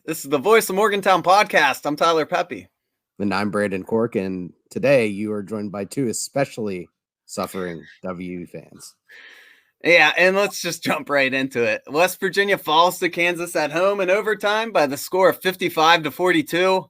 This is the Voice of Morgantown podcast. I'm Tyler Pepe. And I'm Brandon Cork, and today you are joined by two especially suffering WVU fans. Yeah, and let's just jump right into it. West Virginia falls to Kansas at home in overtime by the score of 55-42.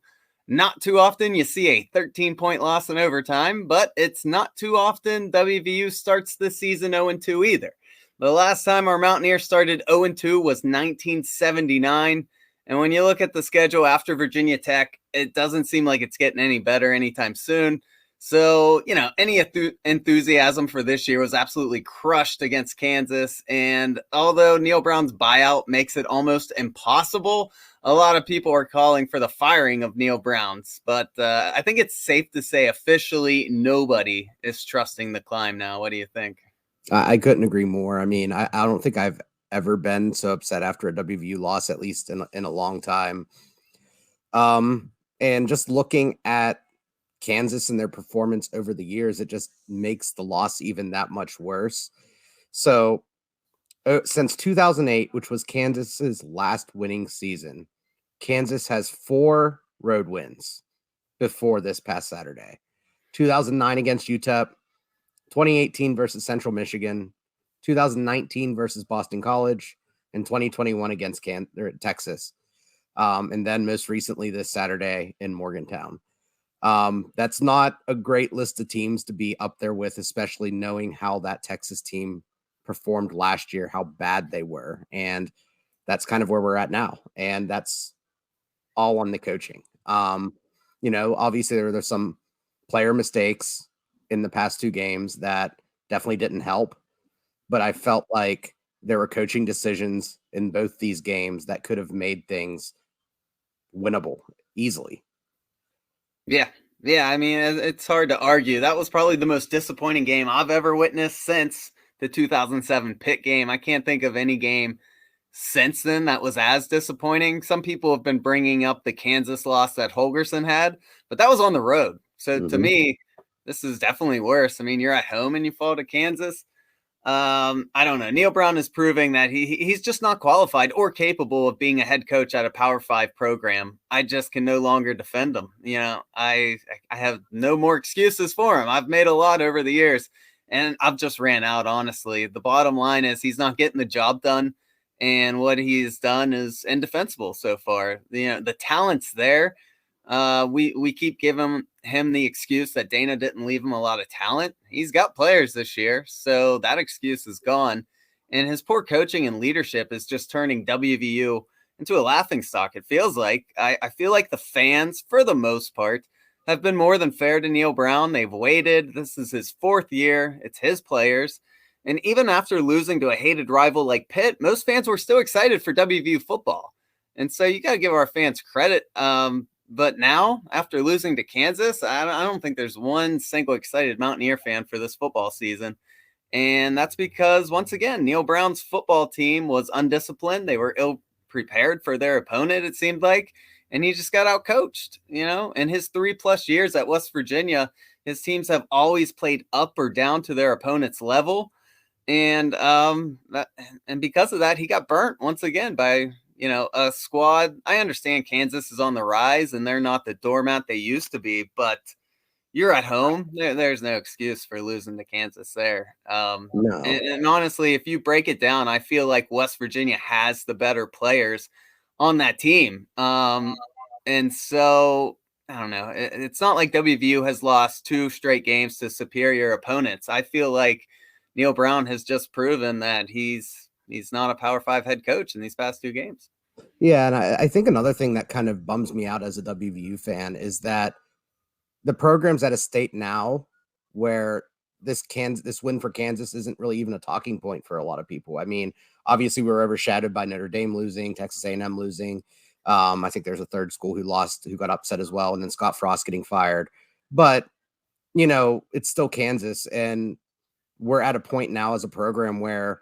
Not too often you see a 13-point loss in overtime, but it's not too often WVU starts the season 0-2 either. The last time our Mountaineer started 0-2 was 1979. And when you look at the schedule after Virginia Tech, it doesn't seem like it's getting any better anytime soon. So, any enthusiasm for this year was absolutely crushed against Kansas. And although Neal Brown's buyout makes it almost impossible, a lot of people are calling for the firing of Neal Brown's. But I think it's safe to say officially nobody is trusting the climb now. What do you think? I couldn't agree more. I mean, I don't think I've ever been so upset after a WVU loss, at least in a long time. And just looking at Kansas and their performance over the years, it just makes the loss even that much worse. So since 2008, which was Kansas's last winning season, Kansas has 4 road wins before this past Saturday. 2009 against UTEP, 2018 versus Central Michigan, 2019 versus Boston College, and 2021 against Texas. And then most recently this Saturday in Morgantown. That's not a great list of teams to be up there with, especially knowing how that Texas team performed last year, how bad they were. And that's kind of where we're at now. And that's all on the coaching. Obviously there's some player mistakes in the past 2 games that definitely didn't help, but I felt like there were coaching decisions in both these games that could have made things winnable easily. Yeah. I mean, it's hard to argue. That was probably the most disappointing game I've ever witnessed since the 2007 Pitt game. I can't think of any game since then that was as disappointing. Some people have been bringing up the Kansas loss that Holgorsen had, but that was on the road. So to me, this is definitely worse. I mean, you're at home and you fall to Kansas. I don't know. Neal Brown is proving that he's just not qualified or capable of being a head coach at a Power 5 program. I just can no longer defend him. I have no more excuses for him. I've made a lot over the years, and I've just ran out, honestly. The bottom line is he's not getting the job done, and what he's done is indefensible so far. The talent's there. We keep giving him the excuse that Dana didn't leave him a lot of talent. He's got players this year, so that excuse is gone. And his poor coaching and leadership is just turning WVU into a laughingstock. It feels like. I feel like the fans, for the most part, have been more than fair to Neal Brown. They've waited. This is his 4th year. It's his players. And even after losing to a hated rival like Pitt, most fans were still excited for WVU football. And so you got to give our fans credit. But now, after losing to Kansas, I don't think there's one single excited Mountaineer fan for this football season. And that's because, once again, Neal Brown's football team was undisciplined. They were ill-prepared for their opponent, it seemed like. And he just got outcoached. In his 3+ years at West Virginia, his teams have always played up or down to their opponent's level. And because of that, he got burnt once again by a squad. I understand Kansas is on the rise and they're not the doormat they used to be, but you're at home. There's no excuse for losing to Kansas there. No. And honestly, if you break it down, I feel like West Virginia has the better players on that team. And so I don't know. It's not like WVU has lost 2 straight games to superior opponents. I feel like Neal Brown has just proven that he's not a Power 5 head coach in these past 2 games. Yeah, and I think another thing that kind of bums me out as a WVU fan is that the program's at a state now where this win for Kansas isn't really even a talking point for a lot of people. I mean, obviously we were overshadowed by Notre Dame losing, Texas A&M losing. I think there's a third school who got upset as well, and then Scott Frost getting fired. But, it's still Kansas, and we're at a point now as a program where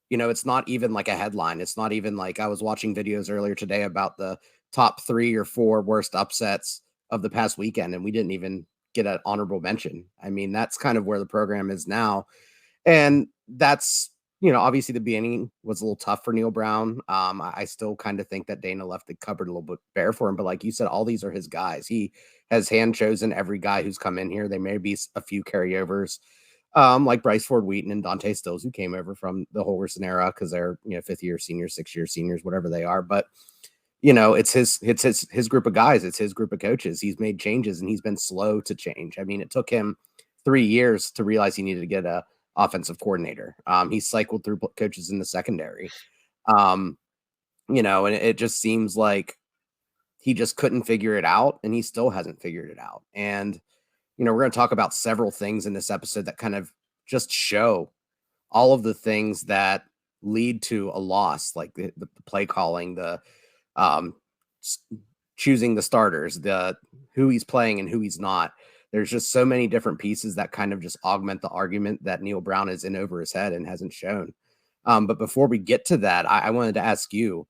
it's not even like a headline. It's not even like I was watching videos earlier today about the top 3 or 4 worst upsets of the past weekend, and we didn't even get an honorable mention. I mean, that's kind of where the program is now. And that's, obviously the beginning was a little tough for Neal Brown. I still kind of think that Dana left the cupboard a little bit bare for him, but like you said, all these are his guys. He has hand chosen every guy who's come in here. There may be a few carryovers, like Bryce Ford-Wheaton and Dante Stills, who came over from the Holgerson era because they're 5th-year seniors, 6-year seniors, whatever they are. But it's his group of guys. It's his group of coaches. He's made changes and he's been slow to change. I mean, it took him 3 years to realize he needed to get a offensive coordinator. He cycled through coaches in the secondary. And it just seems like he just couldn't figure it out, and he still hasn't figured it out. And, we're going to talk about several things in this episode that kind of just show all of the things that lead to a loss, like the play calling, the choosing the starters, the who he's playing and who he's not. There's just so many different pieces that kind of just augment the argument that Neal Brown is in over his head and hasn't shown. But before we get to that, I wanted to ask you,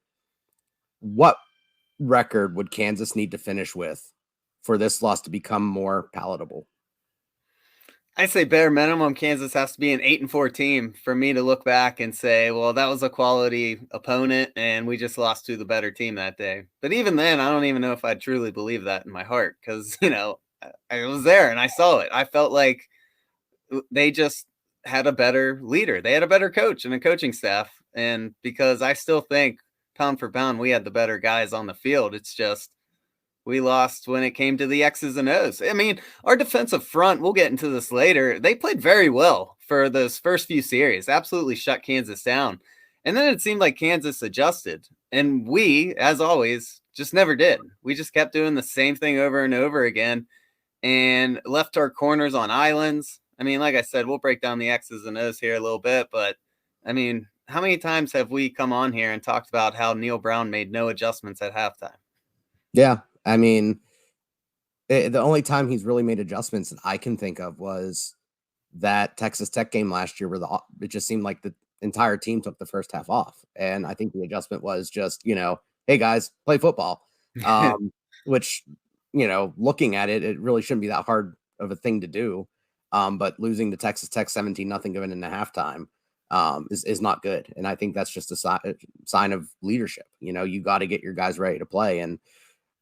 what record would Kansas need to finish with for this loss to become more palatable? I say bare minimum, Kansas has to be an 8-4 team for me to look back and say, well, that was a quality opponent and we just lost to the better team that day. But even then, I don't even know if I truly believe that in my heart because, I was there and I saw it. I felt like they just had a better leader. They had a better coach and a coaching staff. And because I still think pound for pound, we had the better guys on the field. It's just we lost when it came to the X's and O's. I mean, our defensive front, we'll get into this later. They played very well for those first few series, absolutely shut Kansas down. And then it seemed like Kansas adjusted. And we, as always, just never did. We just kept doing the same thing over and over again and left our corners on islands. I mean, like I said, we'll break down the X's and O's here a little bit, but I mean, how many times have we come on here and talked about how Neal Brown made no adjustments at halftime? Yeah. I mean, the only time he's really made adjustments that I can think of was that Texas Tech game last year where it just seemed like the entire team took the first half off. And I think the adjustment was just, hey guys, play football. Which, looking at it, it really shouldn't be that hard of a thing to do. But losing to Texas Tech 17-0 going into halftime is not good. And I think that's just a sign of leadership. You got to get your guys ready to play. And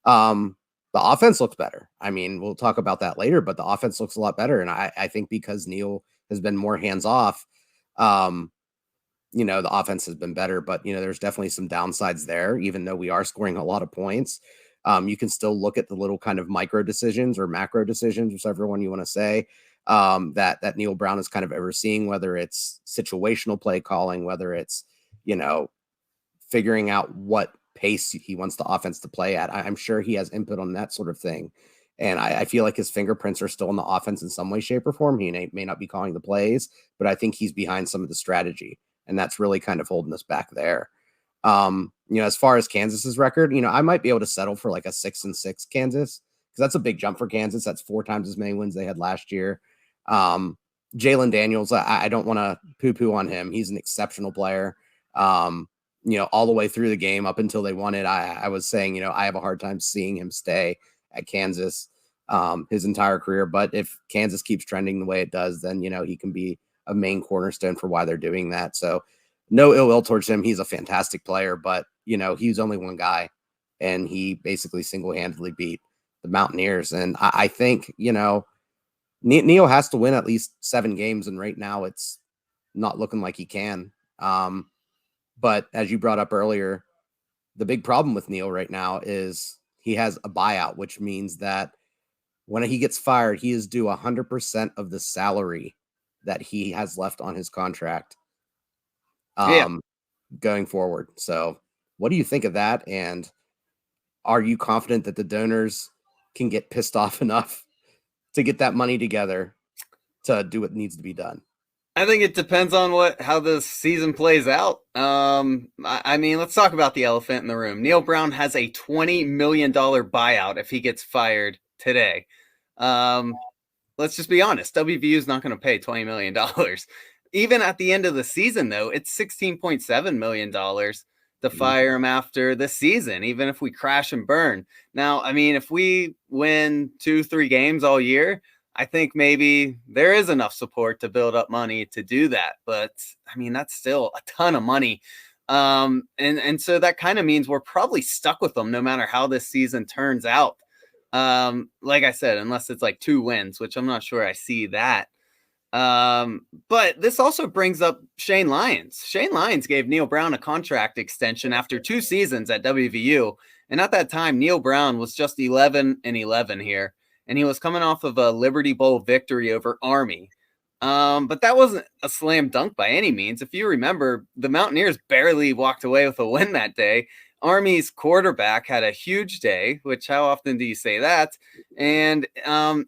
the offense looks better. I mean, we'll talk about that later, but the offense looks a lot better. And I think because Neal has been more hands off, the offense has been better, but there's definitely some downsides there, even though we are scoring a lot of points. You can still look at the little kind of micro decisions or macro decisions, whichever one you want to say, that Neal Brown is kind of overseeing, whether it's situational play calling, whether it's, figuring out what pace he wants the offense to play at. I'm sure he has input on that sort of thing. And I feel like his fingerprints are still in the offense in some way, shape, or form. He may not be calling the plays, but I think he's behind some of the strategy. And that's really kind of holding us back there. As far as Kansas's record, I might be able to settle for like a 6-6 Kansas, because that's a big jump for Kansas. That's 4 times as many wins they had last year. Jalen Daniels, I don't want to poo-poo on him. He's an exceptional player. All the way through the game up until they won it, I was saying, I have a hard time seeing him stay at Kansas his entire career. But if Kansas keeps trending the way it does, then, he can be a main cornerstone for why they're doing that. So no ill will towards him. He's a fantastic player, but, he's only one guy, and he basically single-handedly beat the Mountaineers. And I think, Neal has to win at least 7 games, and right now it's not looking like he can. But as you brought up earlier, the big problem with Neal right now is he has a buyout, which means that when he gets fired, he is due 100% of the salary that he has left on his contract going forward. So what do you think of that? And are you confident that the donors can get pissed off enough to get that money together to do what needs to be done? I think it depends on how the season plays out. I mean, let's talk about the elephant in the room. Neal Brown has a $20 million buyout if he gets fired today. Let's just be honest. WVU is not going to pay $20 million. Even at the end of the season, though, it's $16.7 million to fire him after the season, even if we crash and burn. Now, I mean, if we win 2-3 games all year, I think maybe there is enough support to build up money to do that. But I mean, that's still a ton of money. And so that kind of means we're probably stuck with them no matter how this season turns out. Like I said, unless it's like 2 wins, which I'm not sure I see that. But this also brings up Shane Lyons. Shane Lyons gave Neal Brown a contract extension after 2 seasons at WVU. And at that time, Neal Brown was just 11-11 here. And he was coming off of a Liberty Bowl victory over Army. But that wasn't a slam dunk by any means. If you remember, the Mountaineers barely walked away with a win that day. Army's quarterback had a huge day, which how often do you say that? And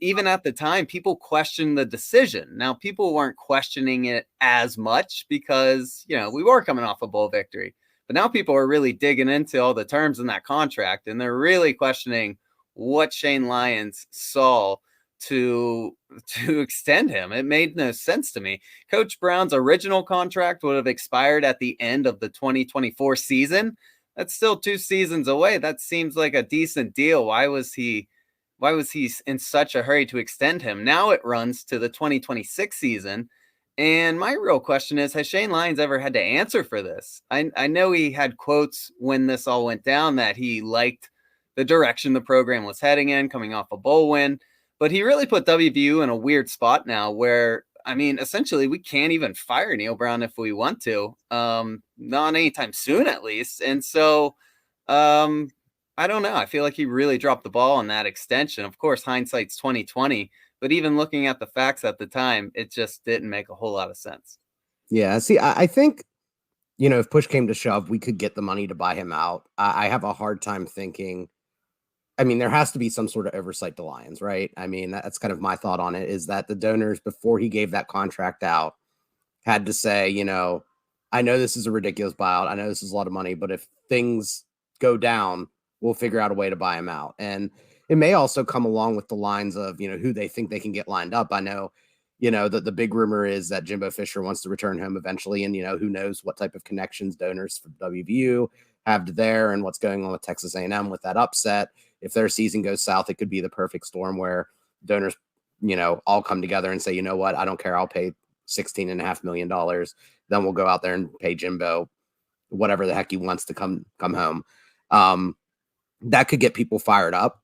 even at the time, people questioned the decision. Now, people weren't questioning it as much because, we were coming off a bowl victory. But now people are really digging into all the terms in that contract, and they're really questioning what Shane Lyons saw to extend him. It made no sense to me. Coach Brown's original contract would have expired at the end of the 2024 season. That's still 2 seasons away. That seems like a decent deal. Why was he in such a hurry to extend him? Now it runs to the 2026 season. And my real question is, has Shane Lyons ever had to answer for this? I know he had quotes when this all went down that he liked the direction the program was heading in, coming off a bowl win. But he really put WVU in a weird spot now where, I mean, essentially we can't even fire Neal Brown if we want to, not anytime soon at least. And so I don't know. I feel like he really dropped the ball on that extension. Of course, hindsight's 2020, but even looking at the facts at the time, it just didn't make a whole lot of sense. Yeah, see, I think, if push came to shove, we could get the money to buy him out. I have a hard time thinking. I mean, there has to be some sort of oversight to Lions, right? I mean, that's kind of my thought on it, is that the donors, before he gave that contract out, had to say, I know this is a ridiculous buyout. I know this is a lot of money, but if things go down, we'll figure out a way to buy him out. And it may also come along with the lines of, who they think they can get lined up. I know, the big rumor is that Jimbo Fisher wants to return home eventually. And, who knows what type of connections donors from WVU have to there and what's going on with Texas A&M with that upset. If their season goes south, it could be the perfect storm where donors, all come together and say, you know what, I don't care. I'll pay $16.5 million. Then we'll go out there and pay Jimbo whatever the heck he wants to come home. That could get people fired up,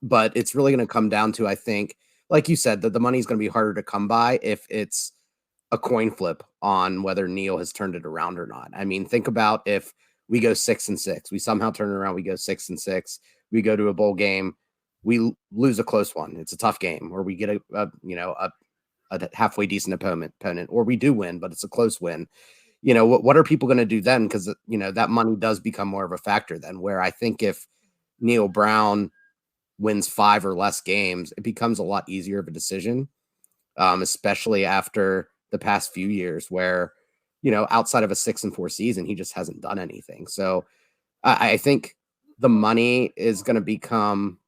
but it's really going to come down to, I think, like you said, that the money's going to be harder to come by if it's a coin flip on whether Neal has turned it around or not. I mean, think about if we go 6-6, we somehow turn it around, we go 6-6, we go to a bowl game, we lose a close one. It's a tough game, or we get a halfway decent opponent, or we do win, but it's a close win. What are people going to do then? Because, that money does become more of a factor then, where I think if Neal Brown wins 5 or less games, it becomes a lot easier of a decision, especially after the past few years where, outside of a 6-4 season, he just hasn't done anything. So I think the money is going to become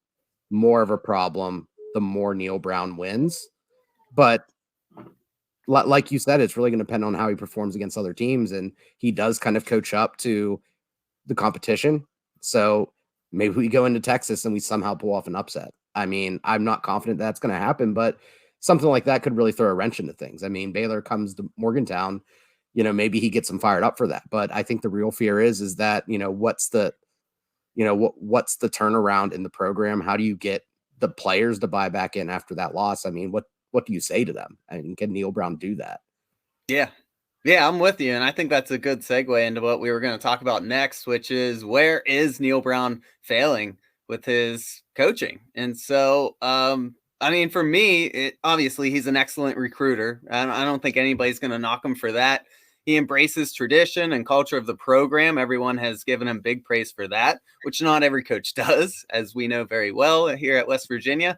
more of a problem the more Neal Brown wins. But like you said, it's really going to depend on how he performs against other teams. And he does kind of coach up to the competition. So maybe we go into Texas and we somehow pull off an upset. I mean, I'm not confident that's going to happen, but something like that could really throw a wrench into things. I mean, Baylor comes to Morgantown, maybe he gets them fired up for that. But I think the real fear is that, what's the turnaround in the program? How do you get the players to buy back in after that loss? I mean, what do you say to them? I mean, can Neal Brown do that? Yeah. Yeah, I'm with you. And I think that's a good segue into what we were going to talk about next, which is where is Neal Brown failing with his coaching? And so, I mean, for me, obviously he's an excellent recruiter. I don't think anybody's going to knock him for that. He embraces tradition and culture of the program. Everyone has given him big praise for that, which not every coach does, as we know very well here at West Virginia.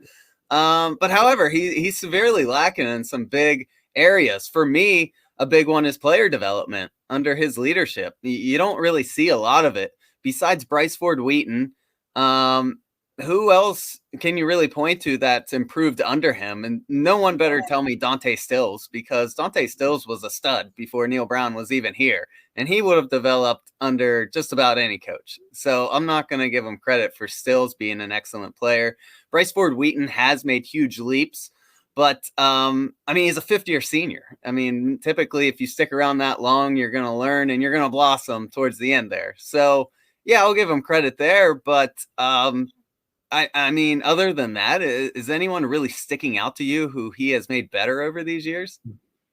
But however, he's severely lacking in some big areas. For me, a big one is player development under his leadership. You don't really see a lot of it besides Bryce Ford-Wheaton. Who else can you really point to that's improved under him? And no one better tell me Dante Stills, because Dante Stills was a stud before Neal Brown was even here, and he would have developed under just about any coach. So I'm not going to give him credit for Stills being an excellent player. Bryce Ford-Wheaton has made huge leaps, But I mean, he's a fifth-year senior. I mean, typically, if you stick around that long, you're going to learn and you're going to blossom towards the end there. So, yeah, I'll give him credit there. But I mean, other than that, is anyone really sticking out to you who he has made better over these years?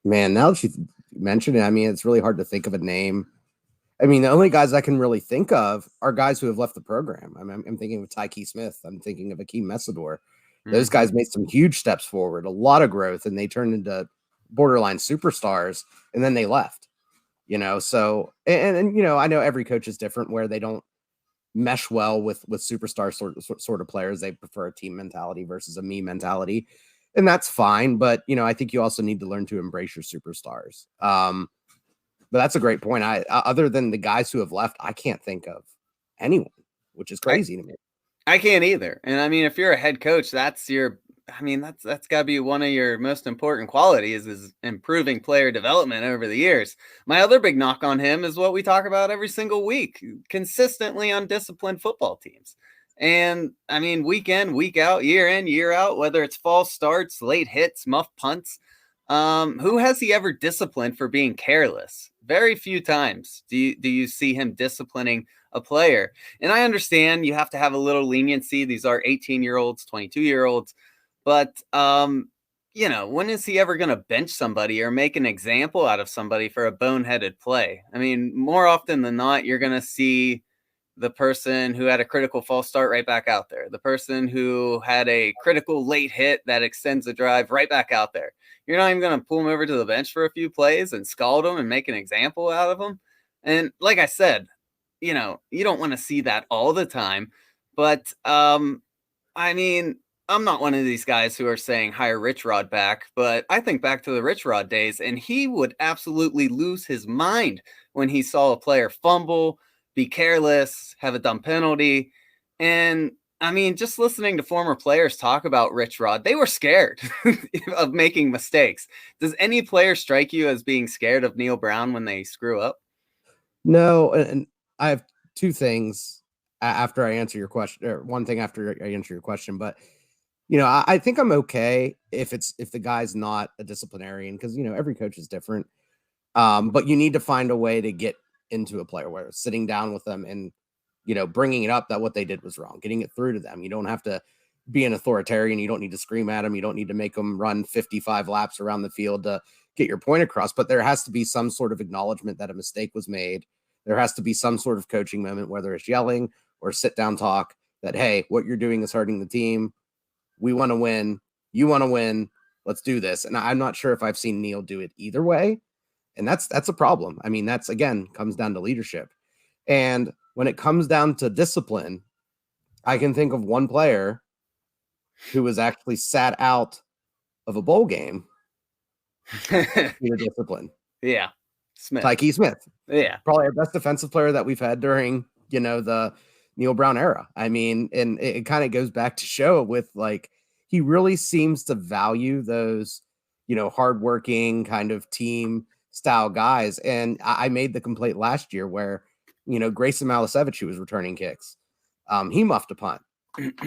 Man, now that you mention it, I mean, it's really hard to think of a name. I mean, the only guys I can really think of are guys who have left the program. I'm thinking of Tyke Smith. I'm thinking of Akeem Messador. Those guys made some huge steps forward, a lot of growth, and they turned into borderline superstars, and then they left. So and I know every coach is different where they don't mesh well with superstar sort of players. They prefer a team mentality versus a me mentality, and that's fine. But I think you also need to learn to embrace your superstars. But that's a great point. Other than the guys who have left, I can't think of anyone, which is crazy to me. I can't either. And I mean, if you're a head coach, that's got to be one of your most important qualities is improving player development over the years. My other big knock on him is what we talk about every single week, consistently undisciplined football teams. And I mean, week in, week out, year in, year out, whether it's false starts, late hits, muff punts, who has he ever disciplined for being careless? Very few times do you see him disciplining a player. And I understand you have to have a little leniency. These are 18-year-olds, 22-year-olds. But, when is he ever going to bench somebody or make an example out of somebody for a boneheaded play? I mean, more often than not, you're going to see the person who had a critical false start right back out there. The person who had a critical late hit that extends the drive right back out there. You're not even going to pull him over to the bench for a few plays and scald him and make an example out of him. And like I said, you don't want to see that all the time. But I mean, I'm not one of these guys who are saying hire Rich Rod back, but I think back to the Rich Rod days, and he would absolutely lose his mind when he saw a player fumble, be careless, have a dumb penalty. And I mean, just listening to former players talk about Rich Rod, they were scared of making mistakes. Does any player strike you as being scared of Neal Brown when they screw up? No, and I have two things after I answer your question, or one thing after I answer your question. But I think I'm okay if the guy's not a disciplinarian, because every coach is different. But you need to find a way to get into a player, where sitting down with them and bringing it up that what they did was wrong, getting it through to them. You don't have to be an authoritarian. You don't need to scream at them. You don't need to make them run 55 laps around the field to get your point across. But there has to be some sort of acknowledgement that a mistake was made. There has to be some sort of coaching moment, whether it's yelling or sit down talk, that, hey, what you're doing is hurting the team. We want to win. You want to win. Let's do this. And I'm not sure if I've seen Neal do it either way. And that's a problem. I mean, that's, again, comes down to leadership. And when it comes down to discipline, I can think of one player who was actually sat out of a bowl game due to discipline. Yeah. Smith. Tyke Smith. Yeah. Probably our best defensive player that we've had during, the Neal Brown era. I mean, and it kind of goes back to show with, like, he really seems to value those, hardworking kind of team style guys. And I made the complaint last year where, Grayson Malasevich, who was returning kicks, he muffed a punt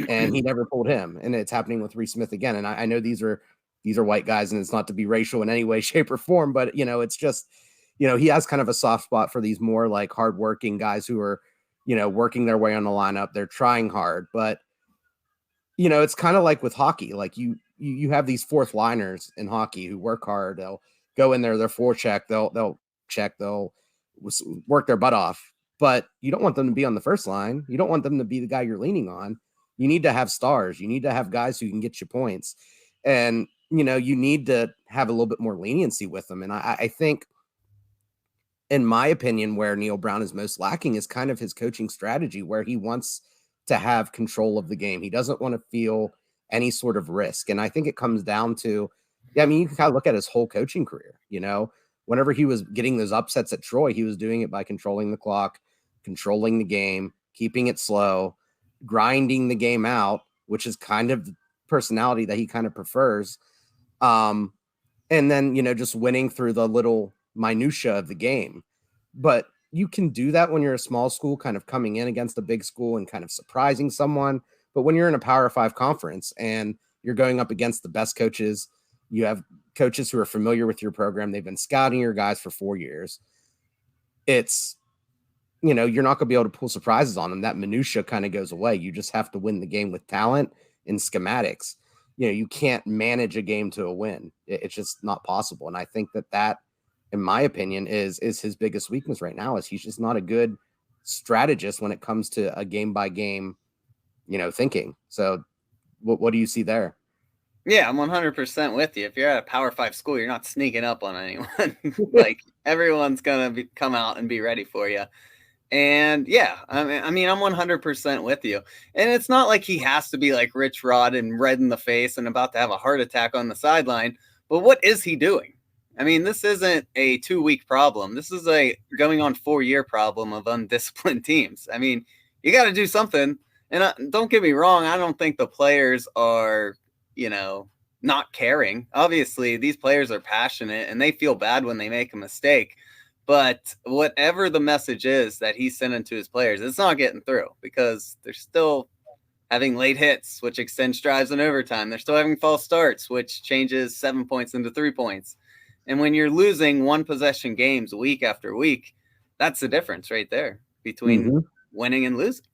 and he never pulled him. And it's happening with Reese Smith again. And I know these are white guys, and it's not to be racial in any way, shape, or form, but it's just, he has kind of a soft spot for these more like hardworking guys who are, working their way on the lineup. They're trying hard, but it's kind of like with hockey. Like you have these fourth liners in hockey who work hard. They'll go in there, they're forecheck, they'll check, they'll work their butt off, but you don't want them to be on the first line. You don't want them to be the guy you're leaning on. You need to have stars. You need to have guys who can get you points, and you need to have a little bit more leniency with them. And I think, in my opinion, where Neal Brown is most lacking is kind of his coaching strategy, where he wants to have control of the game. He doesn't want to feel any sort of risk. And I think it comes down to, I mean, you can kind of look at his whole coaching career, whenever he was getting those upsets at Troy, he was doing it by controlling the clock, controlling the game, keeping it slow, grinding the game out, which is kind of the personality that he kind of prefers. And then, just winning through the little minutia of the game. But you can do that when you're a small school, kind of coming in against a big school and kind of surprising someone. But when you're in a Power 5 conference and you're going up against the best coaches You have coaches who are familiar with your program. They've been scouting your guys for 4 years. It's, you're not going to be able to pull surprises on them. That minutia kind of goes away. You just have to win the game with talent and schematics. You can't manage a game to a win. It's just not possible. And I think that, in my opinion, is his biggest weakness right now, is he's just not a good strategist when it comes to a game by game, thinking. So what do you see there? Yeah, I'm 100% with you. If you're at a Power 5 school, you're not sneaking up on anyone. Like, everyone's going to come out and be ready for you. And yeah, I mean, I'm 100% with you. And it's not like he has to be like Rich Rod and red in the face and about to have a heart attack on the sideline. But what is he doing? I mean, this isn't a 2-week problem. This is a going on 4-year problem of undisciplined teams. I mean, you got to do something. And don't get me wrong, I don't think the players are, not caring. Obviously, these players are passionate and they feel bad when they make a mistake. But whatever the message is that he's sending to his players, it's not getting through because they're still having late hits, which extends drives in overtime. They're still having false starts, which changes 7 points into 3 points. And when you're losing one possession games week after week, that's the difference right there between winning and losing.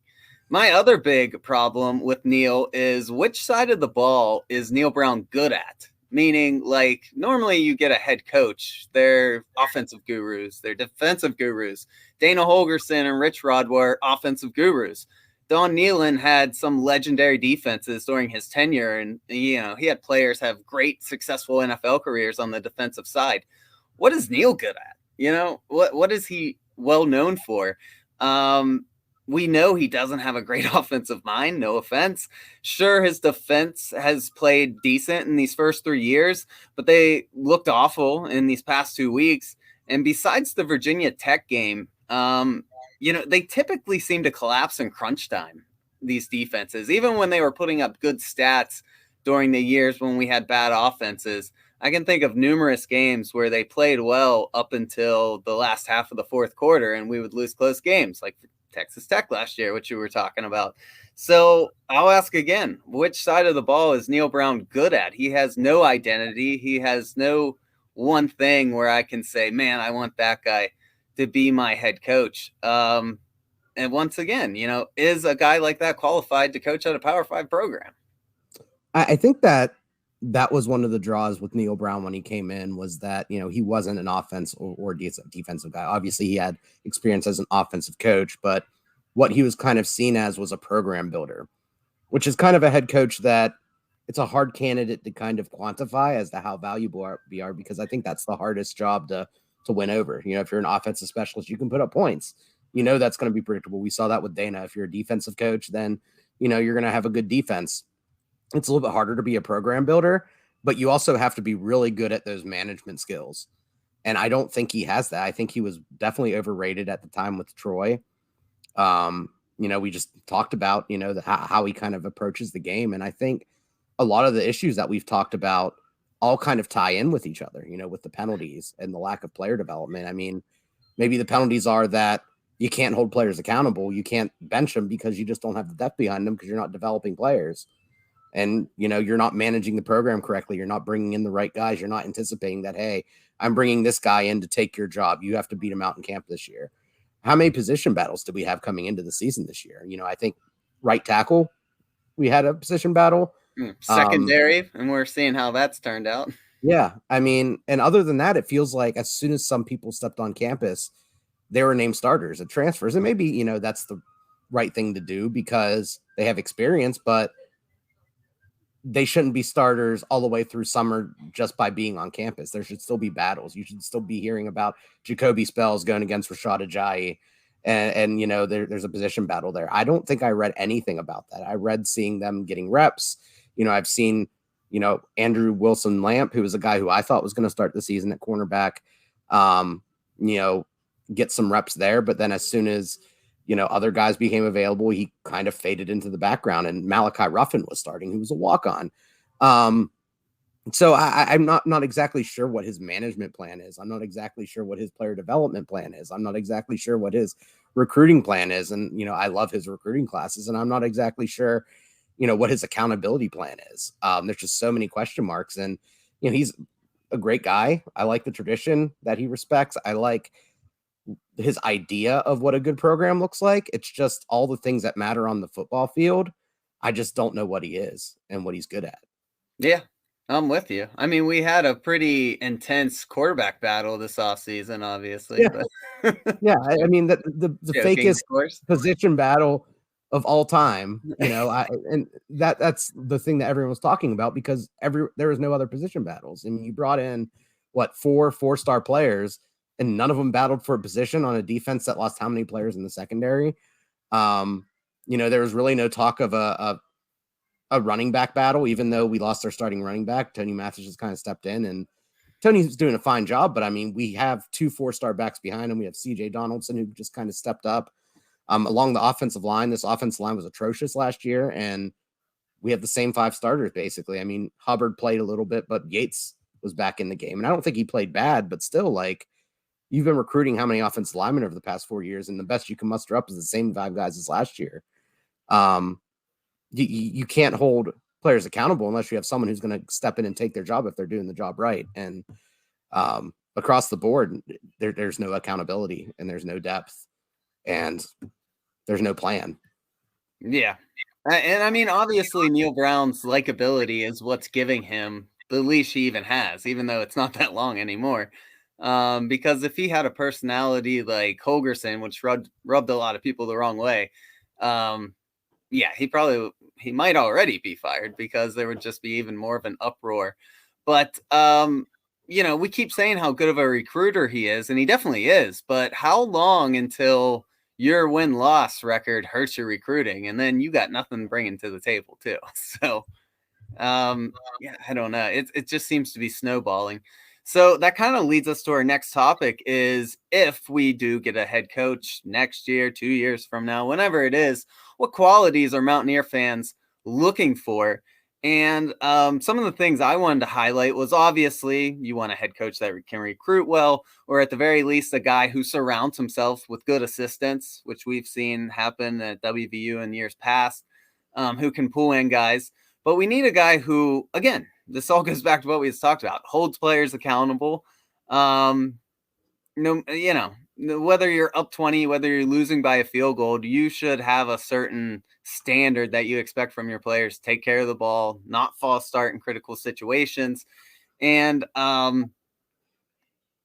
My other big problem with Neal is, which side of the ball is Neal Brown good at? Meaning, like, normally you get a head coach. They're offensive gurus. They're defensive gurus. Dana Holgerson and Rich Rod were offensive gurus. Don Nehlen had some legendary defenses during his tenure, and, he had players have great, successful NFL careers on the defensive side. What is Neal good at? What is he well known for? We know he doesn't have a great offensive mind, no offense. Sure, his defense has played decent in these first 3 years, but they looked awful in these past 2 weeks. And besides the Virginia Tech game, they typically seem to collapse in crunch time, these defenses, even when they were putting up good stats during the years when we had bad offenses. I can think of numerous games where they played well up until the last half of the fourth quarter, and we would lose close games, like Texas Tech last year, which you were talking about. So I'll ask again, which side of the ball is Neal Brown good at? He has no identity. He has no one thing where I can say, man, I want that guy to be my head coach. And once again, is a guy like that qualified to coach at a Power 5 program? I think that was one of the draws with Neal Brown when he came in, was that, he wasn't an offense or defensive guy. Obviously, he had experience as an offensive coach, but what he was kind of seen as was a program builder, which is kind of a head coach that it's a hard candidate to kind of quantify as to how valuable we are, because I think that's the hardest job to win over. If you're an offensive specialist, you can put up points. That's going to be predictable. We saw that with Dana. If you're a defensive coach, then, you're going to have a good defense. It's a little bit harder to be a program builder, but you also have to be really good at those management skills. And I don't think he has that. I think he was definitely overrated at the time with Troy. We just talked about, how he kind of approaches the game. And I think a lot of the issues that we've talked about all kind of tie in with each other, with the penalties and the lack of player development. I mean, maybe the penalties are that you can't hold players accountable. You can't bench them because you just don't have the depth behind them because you're not developing players. And, you're not managing the program correctly. You're not bringing in the right guys. You're not anticipating that, hey, I'm bringing this guy in to take your job. You have to beat him out in camp this year. How many position battles did we have coming into the season this year? I think right tackle, we had a position battle. Secondary, and we're seeing how that's turned out. Yeah. I mean, and other than that, it feels like as soon as some people stepped on campus, they were named starters at transfers. And maybe, that's the right thing to do because they have experience, but they shouldn't be starters all the way through summer just by being on campus. There should still be battles. You should still be hearing about Jacoby Spells going against Rashad Ajayi. And there's a position battle there. I don't think I read anything about that. I read seeing them getting reps. I've seen, Andrew Wilson Lamp, who was a guy who I thought was going to start the season at cornerback, get some reps there. But then as soon as, other guys became available, he kind of faded into the background, and Malachi Ruffin was starting, who was a walk-on. So I'm not exactly sure what his management plan is. I'm not exactly sure what his player development plan is. I'm not exactly sure what his recruiting plan is. And, I love his recruiting classes, and I'm not exactly sure, what his accountability plan is. There's just so many question marks. And, he's a great guy. I like the tradition that he respects. I like his idea of what a good program looks like. It's just all the things that matter on the football field. I just don't know what he is and what he's good at. Yeah, I'm with you. I mean, we had a pretty intense quarterback battle this offseason, obviously, Yeah. but Yeah. I mean, the joking, fakest of course. position battle of all time, and that's the thing that everyone was talking about because there was no other position battles. I mean, you brought in what four-star players, and none of them battled for a position on a defense that lost how many players in the secondary. There was really no talk of a running back battle, even though we lost our starting running back. Tony Mathis just kind of stepped in, and Tony's doing a fine job. But I mean, we have 2 4-star backs behind him. We have CJ Donaldson, who just kind of stepped up. Along the offensive line, this offensive line was atrocious last year, and we have the same 5 starters basically. I mean, Hubbard played a little bit, but Yates was back in the game, and I don't think he played bad, but still, like, you've been recruiting how many offensive linemen over the past 4 years, and the best you can muster up is the same 5 guys as last year. You can't hold players accountable unless you have someone who's going to step in and take their job if they're doing the job right. And across the board, there's no accountability and there's no depth and there's no plan. Yeah. And I mean, obviously, Neal Brown's likability is what's giving him the leash he even has, even though it's not that long anymore. Because if he had a personality like Holgerson, which rubbed a lot of people the wrong way, yeah, he might already be fired because there would just be even more of an uproar. But we keep saying how good of a recruiter he is, and he definitely is. But how long until your win-loss record hurts your recruiting, and then you got nothing bringing to the table too? So, yeah, I don't know. It just seems to be snowballing. So that kind of leads us to our next topic: is if we do get a head coach next year, 2 years from now, whenever it is, what qualities are Mountaineer fans looking for? And some of the things I wanted to highlight was obviously you want a head coach that can recruit well, or at the very least, a guy who surrounds himself with good assistants, which we've seen happen at WVU in years past, who can pull in guys. But we need a guy who, again, this all goes back to what we just talked about, holds players accountable. Whether you're up 20, whether you're losing by a field goal, you should have a certain standard that you expect from your players. Take care of the ball, not false start in critical situations. And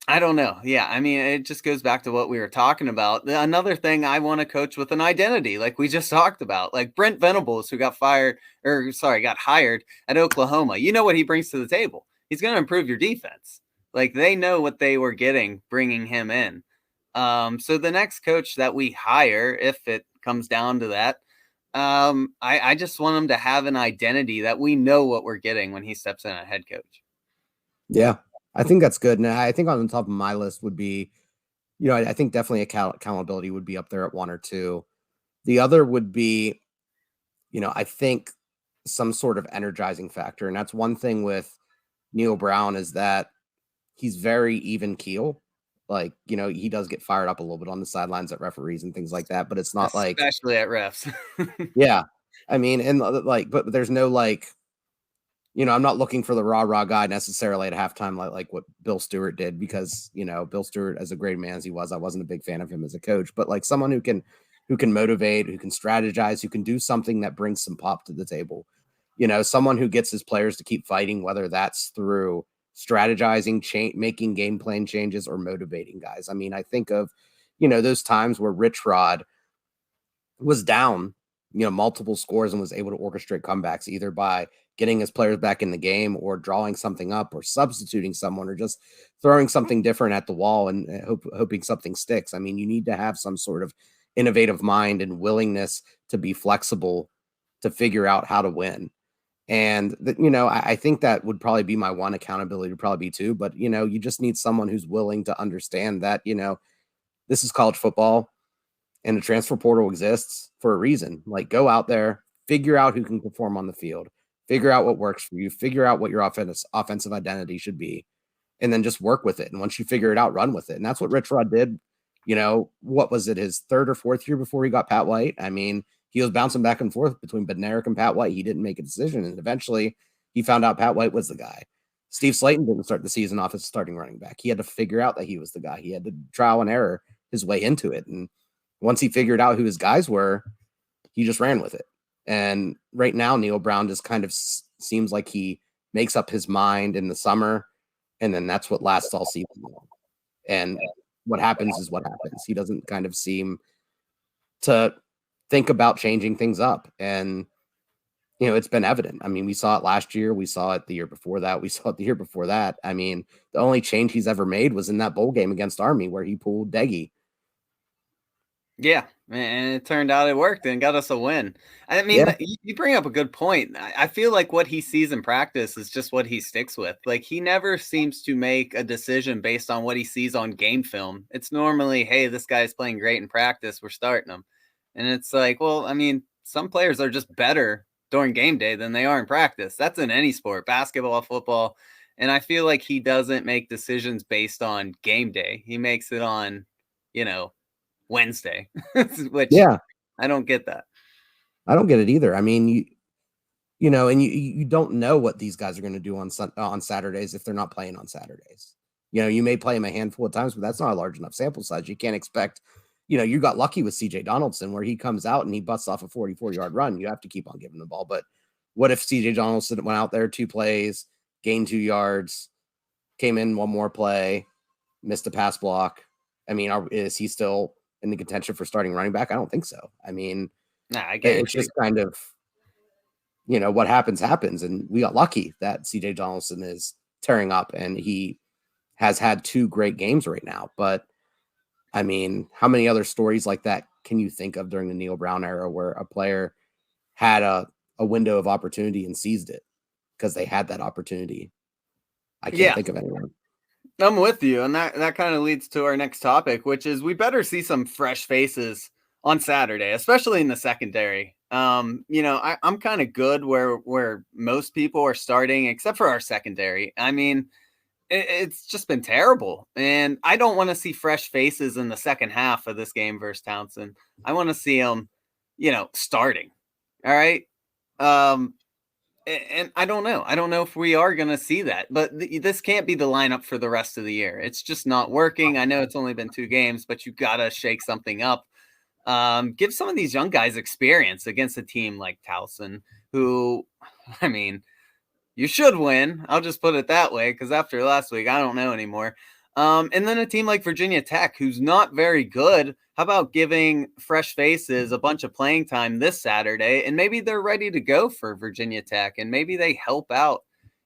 I don't know. Yeah, I mean, it just goes back to what we were talking about. Another thing, I want to coach with an identity, like we just talked about, like Brent Venables, who got hired at Oklahoma. You know what he brings to the table. He's going to improve your defense. Like, they know what they were getting bringing him in. So the next coach that we hire, if it comes down to that, I just want him to have an identity that we know what we're getting when he steps in as head coach. Yeah, I think that's good. And I think on the top of my list would be, I think definitely accountability would be up there at 1 or 2. The other would be, I think some sort of energizing factor. And that's one thing with Neal Brown is that he's very even keel. Like, he does get fired up a little bit on the sidelines at referees and things like that, but it's not like, especially at refs. yeah, I mean, and but there's no I'm not looking for the rah guy necessarily at halftime, like what Bill Stewart did, because, Bill Stewart, as a great man as he was, I wasn't a big fan of him as a coach, but like someone who can motivate, who can strategize, who can do something that brings some pop to the table, someone who gets his players to keep fighting, whether that's through strategizing, making game plan changes, or motivating guys. I mean, I think of, those times where Rich Rod was down, multiple scores and was able to orchestrate comebacks either by getting his players back in the game or drawing something up or substituting someone or just throwing something different at the wall and hoping something sticks. I mean, you need to have some sort of innovative mind and willingness to be flexible to figure out how to win. And, I think that would probably be my one. Accountability would probably be 2, but, you just need someone who's willing to understand that, this is college football and the transfer portal exists for a reason. Like, go out there, figure out who can perform on the field, figure out what works for you, figure out what your offensive identity should be, and then just work with it. And once you figure it out, run with it. And that's what Rich Rod did. What was it, his 3rd or 4th year before he got Pat White? I mean, he was bouncing back and forth between Bednarik and Pat White. He didn't make a decision. And eventually he found out Pat White was the guy. Steve Slayton didn't start the season off as starting running back. He had to figure out that he was the guy. He had to trial and error his way into it. And once he figured out who his guys were, he just ran with it. And right now, Neal Brown just kind of seems like he makes up his mind in the summer, and then that's what lasts all season long. And what happens is what happens. He doesn't kind of seem to think about changing things up. And, you know, it's been evident. I mean, we saw it last year. We saw it the year before that. We saw it the year before that. I mean, the only change he's ever made was in that bowl game against Army where he pulled Deggy. Yeah, and it turned out it worked and got us a win. I mean, Yeah. you bring up a good point. I feel like what he sees in practice is just what he sticks with. Like, he never seems to make a decision based on what he sees on game film. It's normally, hey, this guy's playing great in practice, we're starting him. And it's like, well, I mean, some players are just better during game day than they are in practice. That's in any sport, basketball, football. And I feel like he doesn't make decisions based on game day. He makes it on, Wednesday, which Yeah. I don't get that. I don't get it either. I mean, you don't know what these guys are going to do on Saturdays if they're not playing on Saturdays. You may play them a handful of times, but that's not a large enough sample size. You can't expect, you got lucky with CJ Donaldson where he comes out and he busts off a 44-yard run. You have to keep on giving the ball. But what if CJ Donaldson went out there 2 plays, gained 2 yards, came in 1 more play, missed a pass block? I mean, is he still in the contention for starting running back? I don't think so. I mean, I get it's just kind of, what happens. And we got lucky that CJ Donaldson is tearing up and he has had 2 great games right now. But I mean, how many other stories like that can you think of during the Neal Brown era where a player had a window of opportunity and seized it because they had that opportunity? I can't think of anyone. I'm with you. And that kind of leads to our next topic, which is we better see some fresh faces on Saturday, especially in the secondary. I'm kind of good where most people are starting, except for our secondary. I mean, it's just been terrible. And I don't want to see fresh faces in the second half of this game versus Towson. I want to see them, starting. All right. And I don't know. I don't know if we are going to see that, but this can't be the lineup for the rest of the year. It's just not working. I know it's only been 2 games, but you got to shake something up. Give some of these young guys experience against a team like Towson, who, I mean, you should win. I'll just put it that way, because after last week, I don't know anymore. And then a team like Virginia Tech, who's not very good. How about giving fresh faces a bunch of playing time this Saturday, and maybe they're ready to go for Virginia Tech, and maybe they help out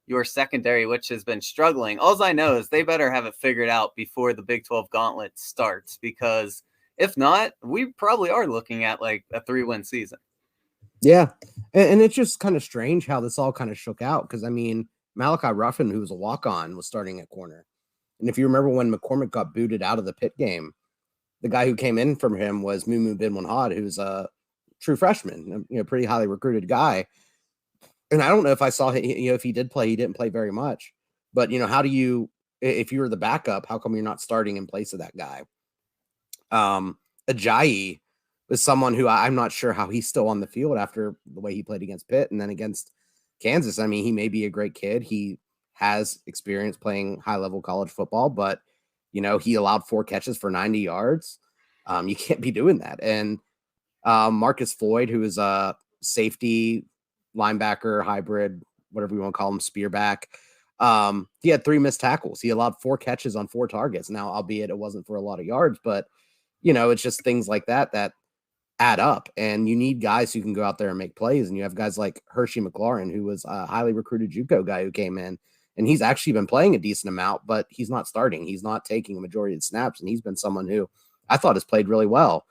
your secondary, which has been struggling. All I know is they better have it figured out before the Big 12 gauntlet starts, because if not, we probably are looking at like a 3-win season. Yeah. And it's just kind of strange how this all kind of shook out. Because, I mean, Malachi Ruffin, who was a walk-on, was starting at corner. And if you remember when McCormick got booted out of the Pitt game, the guy who came in from him was Mumu Binwanhad, who's a true freshman, pretty highly recruited guy. And I don't know if I saw, if he did play, he didn't play very much. But, how do you, if you were the backup, how come you're not starting in place of that guy? Ajayi was someone who I'm not sure how he's still on the field after the way he played against Pitt and then against Kansas. I mean, he may be a great kid. He has experience playing high-level college football, but, he allowed 4 catches for 90 yards. You can't be doing that. And Marcus Floyd, who is a safety, linebacker, hybrid, whatever you want to call him, spearback, he had 3 missed tackles. He allowed 4 catches on 4 targets. Now, albeit it wasn't for a lot of yards, but, it's just things like that add up, and you need guys who can go out there and make plays. And you have guys like Hershey McLaurin, who was a highly recruited JUCO guy who came in, and he's actually been playing a decent amount, but he's not starting. He's not taking a majority of the snaps, and he's been someone who I thought has played really well.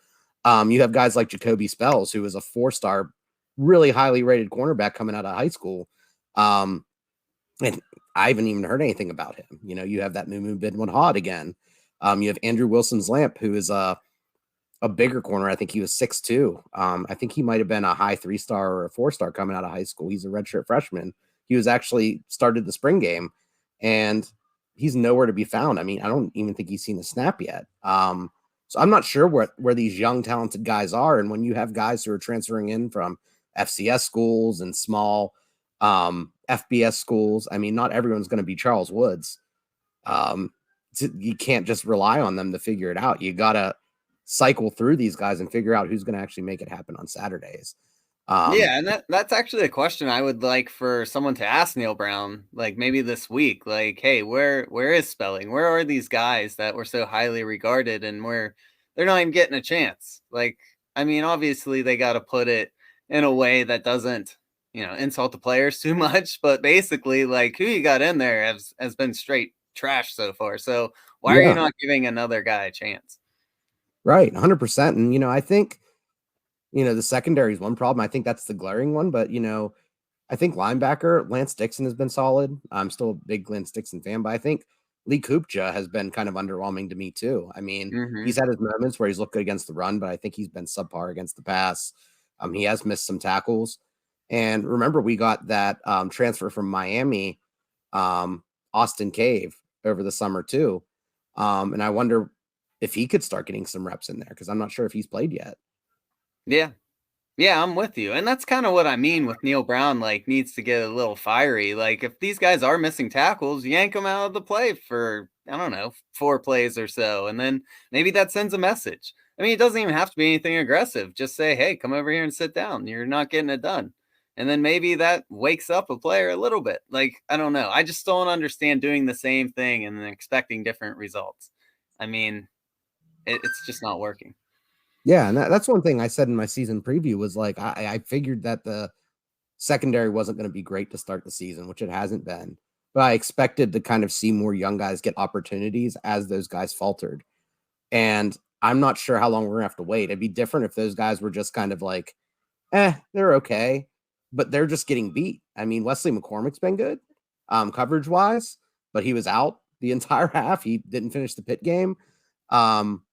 You have guys like Jacoby Spells, who is a 4-star, really highly rated cornerback coming out of high school. And I haven't even heard anything about him. You have that Mumu Binwanhad again. You have Andrew Wilson's Lamp, who is a bigger corner. I think he was 6'2". I think he might have been a high 3-star or a 4-star coming out of high school. He's a redshirt freshman. He was actually started the spring game, and he's nowhere to be found. I mean, I don't even think he's seen a snap yet. So I'm not sure where these young, talented guys are. And when you have guys who are transferring in from FCS schools and small FBS schools. I mean, not everyone's going to be Charles Woods. You can't just rely on them to figure it out. You got to cycle through these guys and figure out who's going to actually make it happen on Saturdays. Yeah, and that's actually a question I would like for someone to ask Neal Brown, like maybe this week. Like, hey, where is Spelling? Where are these guys that were so highly regarded and where they're not even getting a chance? Like, I mean, obviously they got to put it in a way that doesn't, insult the players too much, but basically like who you got in there has been straight trash so far. So why are you Yeah, not giving another guy a chance? right. 100%. And, I think, the secondary is one problem. I think that's the glaring one, but, I think linebacker Lance Dixon has been solid. I'm still a big Lance Dixon fan, but I think Lee Kupcha has been kind of underwhelming to me too. I mean, he's Hmm. had his moments where he's looked good against the run, but I think he's been subpar against the pass. He has missed some tackles. And remember, we got that transfer from Miami, Austin Cave, over the summer too. And I wonder if he could start getting some reps in there because I'm not sure if he's played yet. Yeah. Yeah, I'm with you. And that's kind of what I mean with Neal Brown, like needs to get a little fiery. Like if these guys are missing tackles, yank them out of the play for, I don't know, 4 plays or so. And then maybe that sends a message. I mean, it doesn't even have to be anything aggressive. Just say, hey, come over here and sit down. You're not getting it done. And then maybe that wakes up a player a little bit. Like, I don't know. I just don't understand doing the same thing and then expecting different results. I mean, it's just not working. Yeah, and that's one thing I said in my season preview was like I figured that the secondary wasn't going to be great to start the season, which it hasn't been. But I expected to kind of see more young guys get opportunities as those guys faltered. And I'm not sure how long we're going to have to wait. It'd be different if those guys were just kind of like, they're okay, but they're just getting beat. I mean, Wesley McCormick's been good coverage wise, but he was out the entire half. He didn't finish the pit game. Um,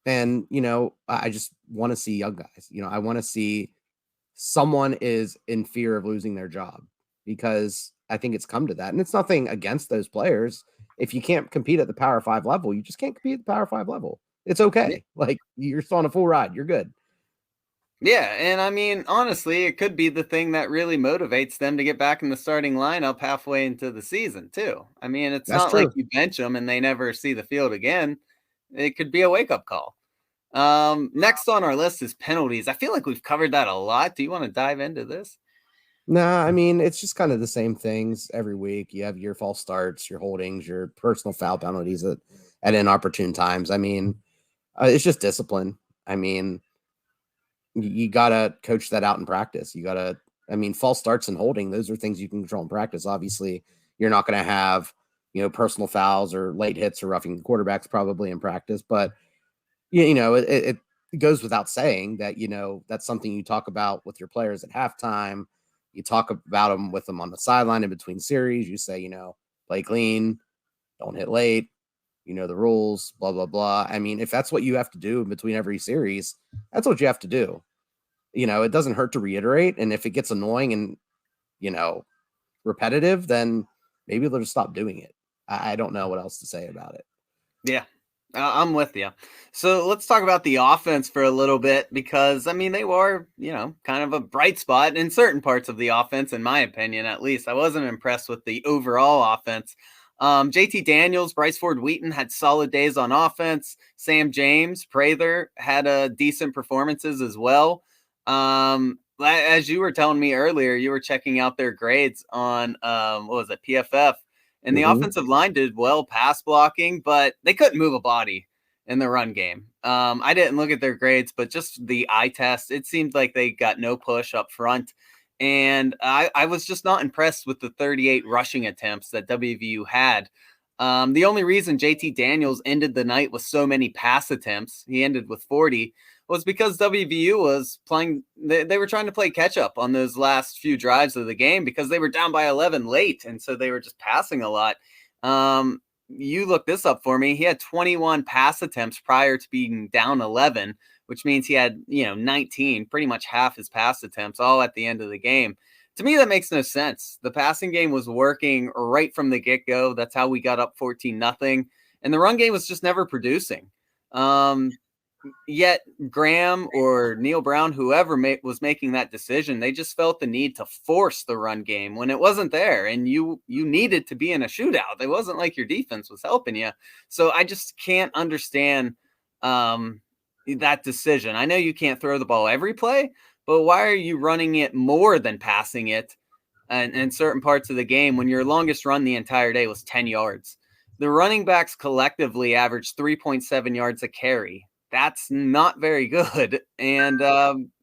and, I just want to see young guys. I want to see someone is in fear of losing their job because I think it's come to that. And it's nothing against those players. If you can't compete at the Power 5 level, you just can't compete at the Power 5 level. It's okay. Like you're still on a full ride. You're good. Yeah, and I mean, honestly, it could be the thing that really motivates them to get back in the starting lineup halfway into the season, too. I mean, it's That's not like true. you bench them and they never see the field again. It could be a wake-up call. Next on our list is penalties. I feel like we've covered that a lot. Do you want to dive into this? Nah, I mean, it's just kind of the same things every week. You have your false starts, your holdings, your personal foul penalties at inopportune times. I mean, it's just discipline. I mean, you got to coach that out in practice. You got to, I mean, false starts and holding, those are things you can control in practice. Obviously, you're not going to have, personal fouls or late hits or roughing the quarterbacks probably in practice, but it goes without saying that, that's something you talk about with your players at halftime. You talk about them with them on the sideline in between series. You say, play clean, don't hit late, the rules, blah, blah, blah. I mean, if that's what you have to do in between every series, that's what you have to do. It doesn't hurt to reiterate. And if it gets annoying and, you know, repetitive, then maybe they'll just stop doing it. I don't know what else to say about it. Yeah, I'm with you. So let's talk about the offense for a little bit because, I mean, they were, kind of a bright spot in certain parts of the offense, in my opinion, at least. I wasn't impressed with the overall offense. JT Daniels, Bryce Ford-Wheaton had solid days on offense. Sam James, Prather had decent performances as well. As you were telling me earlier, you were checking out their grades on, what was it, PFF. And the Mm-hmm. offensive line did well pass blocking, but they couldn't move a body in the run game. I didn't look at their grades, but just the eye test, it seemed like they got no push up front. And I was just not impressed with the 38 rushing attempts that WVU had. The only reason JT Daniels ended the night with so many pass attempts, he ended with 40, was because WVU was playing, they were trying to play catch up on those last few drives of the game because they were down by 11 late. And so they were just passing a lot. You look this up for me. He had 21 pass attempts prior to being down 11, which means he had, 19, pretty much half his pass attempts all at the end of the game. To me, that makes no sense. The passing game was working right from the get-go. That's how we got up 14-0. And the run game was just never producing. Yet Graham or Neal Brown, whoever was making that decision, they just felt the need to force the run game when it wasn't there, and you needed to be in a shootout. It wasn't like your defense was helping you. So I just can't understand that decision. I know you can't throw the ball every play, but why are you running it more than passing it in certain parts of the game when your longest run the entire day was 10 yards? The running backs collectively averaged 3.7 yards a carry. That's not very good. And,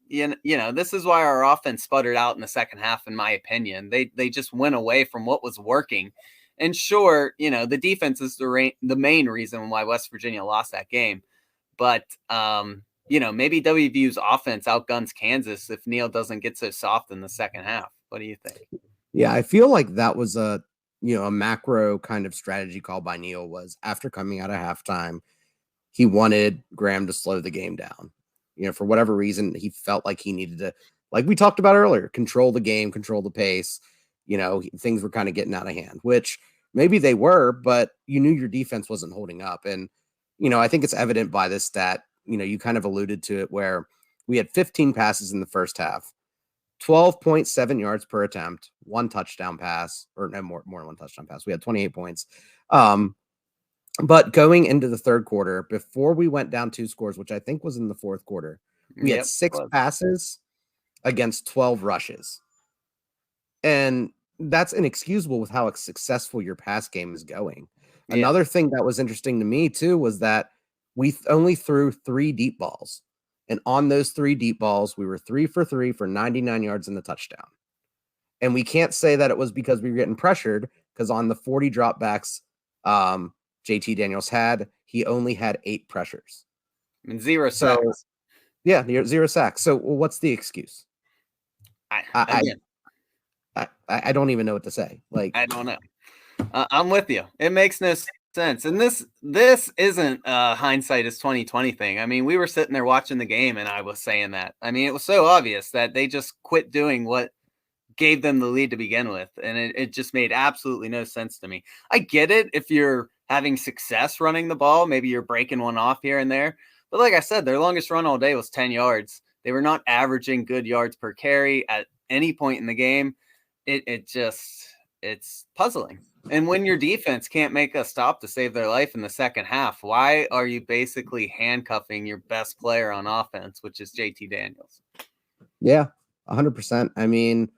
this is why our offense sputtered out in the second half, in my opinion. They just went away from what was working. And sure, the defense is the main reason why West Virginia lost that game. But, maybe WVU's offense outguns Kansas if Neal doesn't get so soft in the second half. What do you think? Yeah, I feel like that was a macro kind of strategy call by Neal. Was after coming out of halftime, he wanted Graham to slow the game down. For whatever reason, he felt like he needed to, like we talked about earlier, control the game, control the pace. Things were kind of getting out of hand, which maybe they were, but you knew your defense wasn't holding up. And, I think it's evident by this stat, you kind of alluded to it, where we had 15 passes in the first half, 12.7 yards per attempt, one touchdown pass, or no more than one touchdown pass. We had 28 points. But going into the third quarter, before we went down 2 scores, which I think was in the fourth quarter, we had 6 passes against 12 rushes. And that's inexcusable with how successful your pass game is going. Yeah. Another thing that was interesting to me too was that we only threw 3 deep balls. And on those 3 deep balls, we were 3 for 3 for 99 yards in the touchdown. And we can't say that it was because we were getting pressured, because on the 40 dropbacks JT Daniels had, he only had 8 pressures. And 0 sacks. Yeah, 0 sacks. So what's the excuse? I don't even know what to say. I don't know. I'm with you. It makes no sense. And this isn't hindsight is 2020 thing. I mean, we were sitting there watching the game, and I was saying that. I mean, it was so obvious that they just quit doing what gave them the lead to begin with, and it just made absolutely no sense to me. I get it if you're having success running the ball, maybe you're breaking one off here and there. But like I said, their longest run all day was 10 yards. They were not averaging good yards per carry at any point in the game. It's puzzling. And when your defense can't make a stop to save their life in the second half, why are you basically handcuffing your best player on offense, which is JT Daniels? Yeah, 100%. I mean,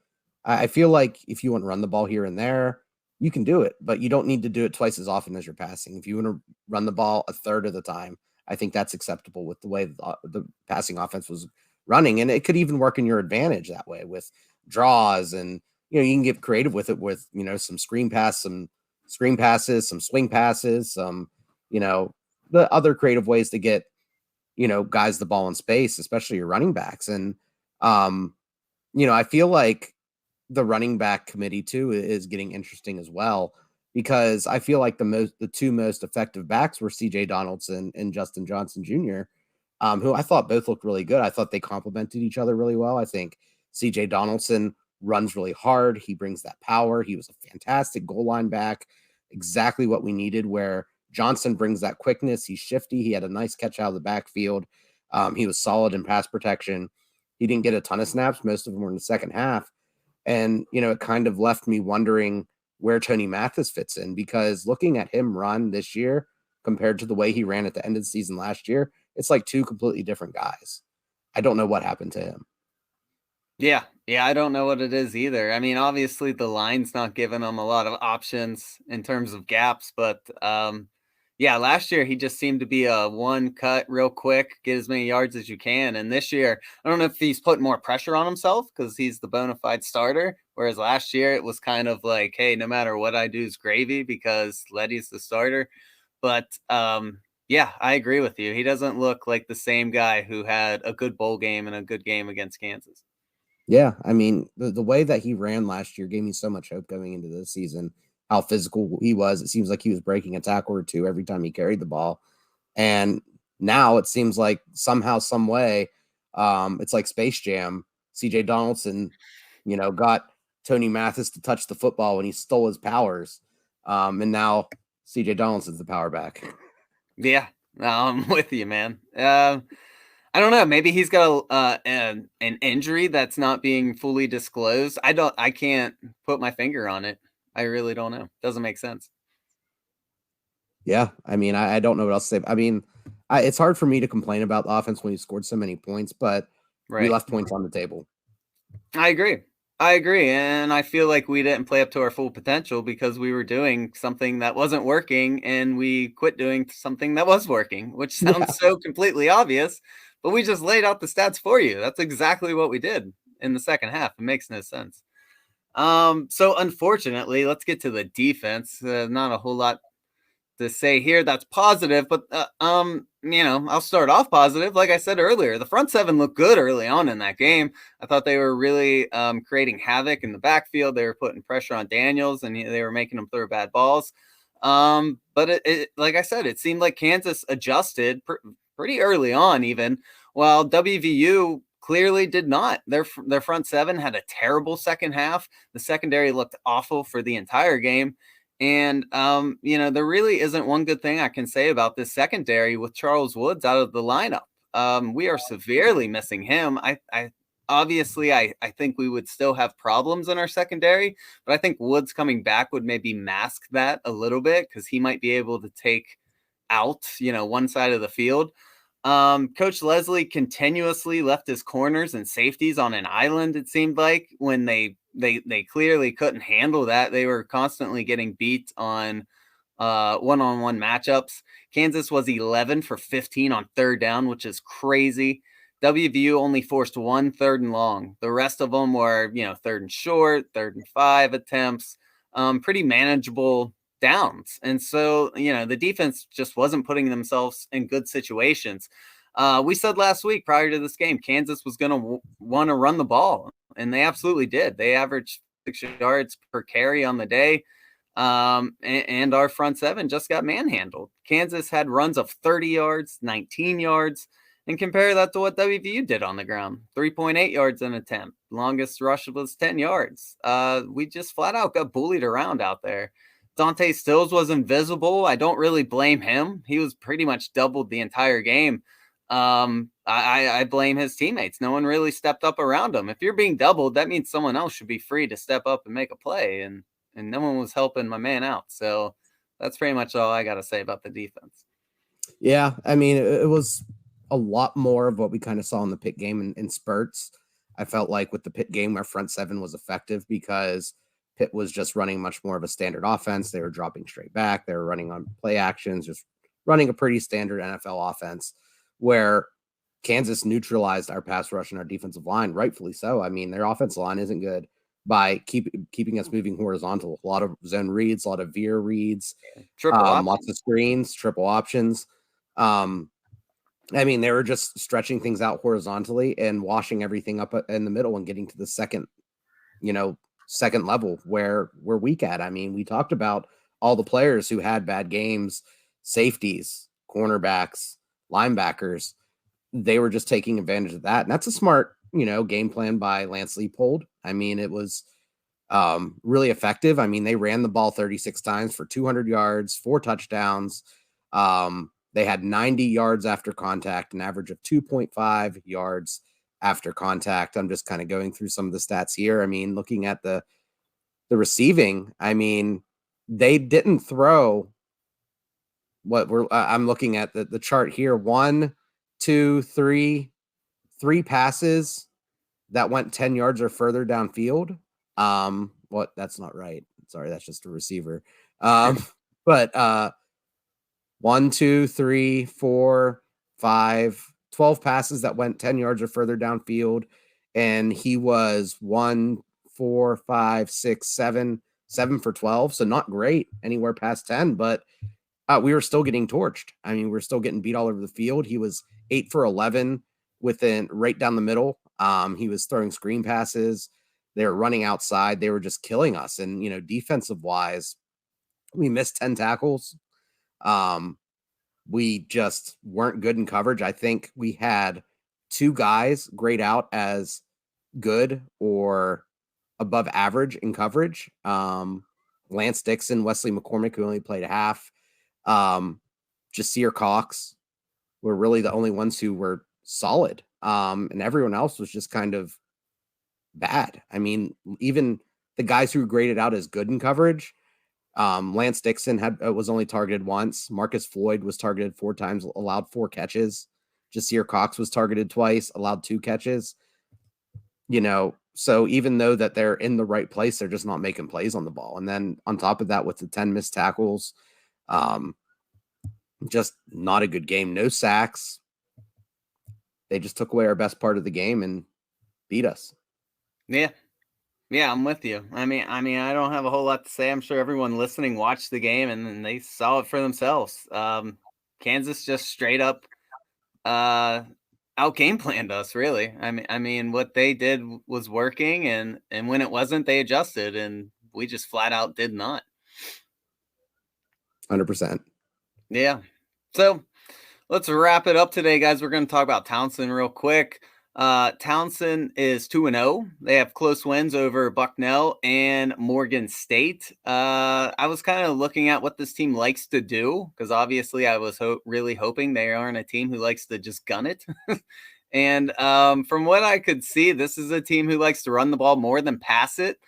I feel like if you want to run the ball here and there, you can do it, but you don't need to do it twice as often as you're passing. If you want to run the ball a third of the time, I think that's acceptable with the way the passing offense was running. And it could even work in your advantage that way with draws, and you can get creative with it with some screen passes, some swing passes, some the other creative ways to get guys the ball in space, especially your running backs. And I feel like the running back committee too is getting interesting as well, because I feel like the 2 most effective backs were CJ Donaldson and Justin Johnson Jr., who I thought both looked really good. I thought they complemented each other really well. I think CJ Donaldson runs really hard. He brings that power. He was a fantastic goal line back, exactly what we needed, where Johnson brings that quickness. He's shifty. He had a nice catch out of the backfield. He was solid in pass protection. He didn't get a ton of snaps. Most of them were in the second half. And, it kind of left me wondering where Tony Mathis fits in, because looking at him run this year compared to the way he ran at the end of the season last year, it's like 2 completely different guys. I don't know what happened to him. Yeah, I don't know what it is either. I mean, obviously the line's not giving him a lot of options in terms of gaps, but last year he just seemed to be a one cut real quick, get as many yards as you can. And this year, I don't know if he's putting more pressure on himself because he's the bona fide starter, whereas last year it was kind of like, hey, no matter what I do is gravy because Letty's the starter. But I agree with you. He doesn't look like the same guy who had a good bowl game and a good game against Kansas. Yeah, I mean, the way that he ran last year gave me so much hope going into this season, how physical he was. It seems like he was breaking a tackle or 2 every time he carried the ball. And now it seems like somehow, some way, it's like Space Jam. CJ Donaldson, got Tony Mathis to touch the football when he stole his powers. And now CJ Donaldson's the power back. Yeah, No, I'm with you, man. I don't know. Maybe he's got an injury that's not being fully disclosed. I can't put my finger on it. I really don't know. Doesn't make sense. Yeah, I mean, I don't know what else to say. I mean, it's hard for me to complain about the offense when you scored so many points, but we Right. left points on the table. I agree. I agree. And I feel like we didn't play up to our full potential because we were doing something that wasn't working and we quit doing something that was working, which Yeah, sounds so completely obvious, but we just laid out the stats for you. That's exactly what we did in the second half. It makes no sense. So unfortunately, let's get to the defense. Not a whole lot to say here that's positive, but I'll start off positive. Like I said earlier, the front seven looked good early on in that game. I thought they were really creating havoc in the backfield. They were putting pressure on Daniels, and they were making him throw bad balls. But like I said, it seemed like Kansas adjusted pretty early on, even while WVU clearly did not. Their front seven had a terrible second half. The secondary looked awful for the entire game. And there really isn't one good thing I can say about this secondary with Charles Woods out of the lineup. We are severely missing him. I obviously I think we would still have problems in our secondary, but I think Woods coming back would maybe mask that a little bit because he might be able to take out, one side of the field. Coach Leslie continuously left his corners and safeties on an island, it seemed like, when they clearly couldn't handle that. They were constantly getting beat on one-on-one matchups. Kansas was 11 for 15 on third down, which is crazy. WVU only forced one third and long. The rest of them were, third and short, third and 5 attempts, pretty manageable downs. And so, the defense just wasn't putting themselves in good situations. We said last week prior to this game, Kansas was going to want to run the ball, and they absolutely did. They averaged 6 yards per carry on the day. And our front seven just got manhandled. Kansas had runs of 30 yards, 19 yards, and compare that to what WVU did on the ground. 3.8 yards an attempt. Longest rush was 10 yards. We just flat out got bullied around out there. Dante Stills was invisible. I don't really blame him. He was pretty much doubled the entire game. I blame his teammates. No one really stepped up around him. If you're being doubled, that means someone else should be free to step up and make a play. And no one was helping my man out. So that's pretty much all I got to say about the defense. yeah. I mean, it was a lot more of what we kind of saw in the Pitt game in spurts. I felt like with the Pitt game, our front seven was effective because Pitt was just running much more of a standard offense. They were dropping straight back. They were running on play actions, just running a pretty standard NFL offense where Kansas neutralized our pass rush and our defensive line, rightfully so. I mean, their offensive line isn't good by keeping us moving horizontal. A lot of zone reads, a lot of veer reads, Triple option. lots of screens, triple options. I mean, they were just stretching things out horizontally and washing everything up in the middle and getting to the second level where we're weak at. I mean, we talked about all the players who had bad games, safeties, cornerbacks, linebackers. They were just taking advantage of that. And that's a smart, game plan by Lance Leipold. I mean, it was really effective. I mean, they ran the ball 36 times for 200 yards, 4 touchdowns. They had 90 yards after contact, an average of 2.5 yards after contact. I'm just kind of going through some of the stats here. I mean, looking at the receiving, I mean, they didn't throw I'm looking at the chart here. 1, 2, 3 passes that went 10 yards or further downfield. That's not right. Sorry, that's just a receiver. But 1, 2, 3, 4, 5, 12 passes that went 10 yards or further downfield. And he was 1, 4, 5, 6, 7 for 12. So not great anywhere past 10, but we were still getting torched. I mean, we're still getting beat all over the field. He was 8 for 11 right down the middle. He was throwing screen passes. They were running outside. They were just killing us. And, defensive wise, we missed 10 tackles. We just weren't good in coverage. I think we had 2 guys grade out as good or above average in coverage. Lance Dixon, Wesley McCormick, who only played half. Jasir Cox, were really the only ones who were solid. And everyone else was just kind of bad. I mean, even the guys who were graded out as good in coverage, Lance Dixon was only targeted once. Marcus Floyd was targeted 4 times, allowed 4 catches. Jasir Cox was targeted twice, allowed 2 catches. So even though that they're in the right place, they're just not making plays on the ball. And then on top of that, with the 10 missed tackles, just not a good game. No sacks. They just took away our best part of the game and beat us. Yeah. Yeah, I'm with you. I mean, I don't have a whole lot to say. I'm sure everyone listening watched the game and they saw it for themselves. Kansas just straight up out game planned us, really. I mean, what they did was working, and when it wasn't, they adjusted, and we just flat out did not. 100%. Yeah. So let's wrap it up today, guys. We're going to talk about Towson real quick. Towson is 2-0. They have close wins over Bucknell and Morgan State. I was kind of looking at what this team likes to do, because obviously I was really hoping they aren't a team who likes to just gun it. And from what I could see, this is a team who likes to run the ball more than pass it.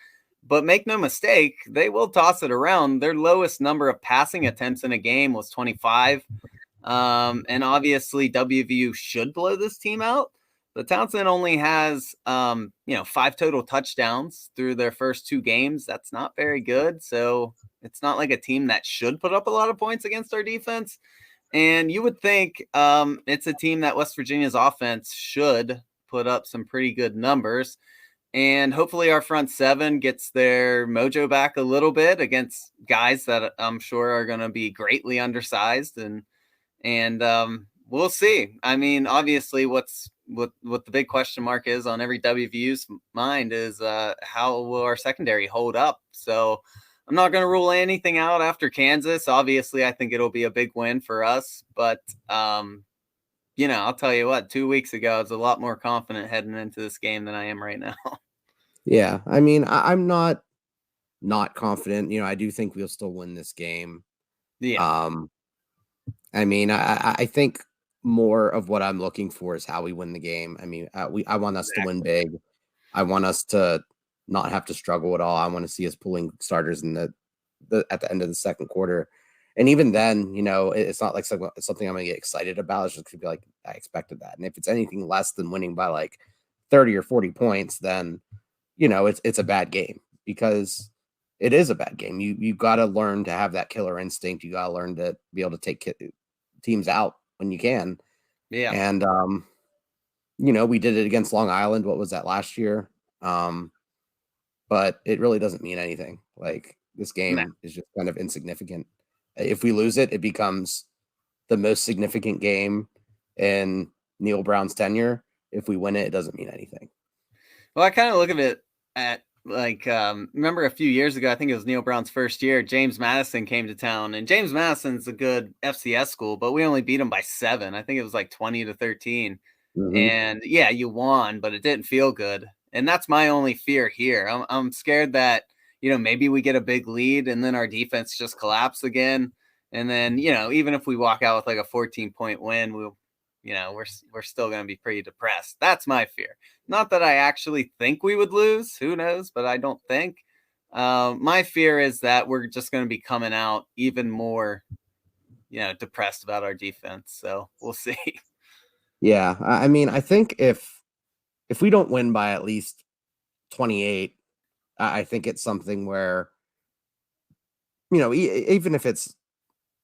But make no mistake, they will toss it around. Their lowest number of passing attempts in a game was 25. And obviously WVU should blow this team out. But Towson only has, 5 total touchdowns through their first 2 games. That's not very good. So it's not like a team that should put up a lot of points against our defense. And you would think it's a team that West Virginia's offense should put up some pretty good numbers. And hopefully our front 7 gets their mojo back a little bit against guys that I'm sure are going to be greatly undersized. And we'll see. I mean, obviously, what the big question mark is on every WVU's mind is how will our secondary hold up? So I'm not going to rule anything out after Kansas. Obviously, I think it'll be a big win for us. But, I'll tell you what, 2 weeks ago, I was a lot more confident heading into this game than I am right now. Yeah. I mean, I'm not confident. I do think we'll still win this game. Yeah. I mean, I think more of what I'm looking for is how we win the game. I mean, I want us to win big. I want us to not have to struggle at all. I want to see us pulling starters in the at the end of the second quarter. And even then, it's not like something I'm going to get excited about. It's just going to be like, I expected that. And if it's anything less than winning by like 30 or 40 points, then, it's a bad game, because it is a bad game. You got to learn to have that killer instinct. You got to learn to be able to take teams out when you can. Yeah. And, we did it against Long Island. What was that, last year? But it really doesn't mean anything. Like, this game is just kind of insignificant. If we lose it, it becomes the most significant game in Neal Brown's tenure. If we win it, it doesn't mean anything. Well, I kind of look at it at remember a few years ago, I think it was Neal Brown's first year, James Madison came to town, and James Madison's a good FCS school, but we only beat them by 7. I think it was like 20-13. Mm-hmm. And yeah, you won, but it didn't feel good. And that's my only fear here. I'm scared that, maybe we get a big lead and then our defense just collapse again. And then, even if we walk out with like a 14-point win, we're still going to be pretty depressed. That's my fear. Not that I actually think we would lose. Who knows? But I don't think. My fear is that we're just going to be coming out even more, depressed about our defense. So we'll see. Yeah. I mean, I think if we don't win by at least 28, I think it's something where, even if it's,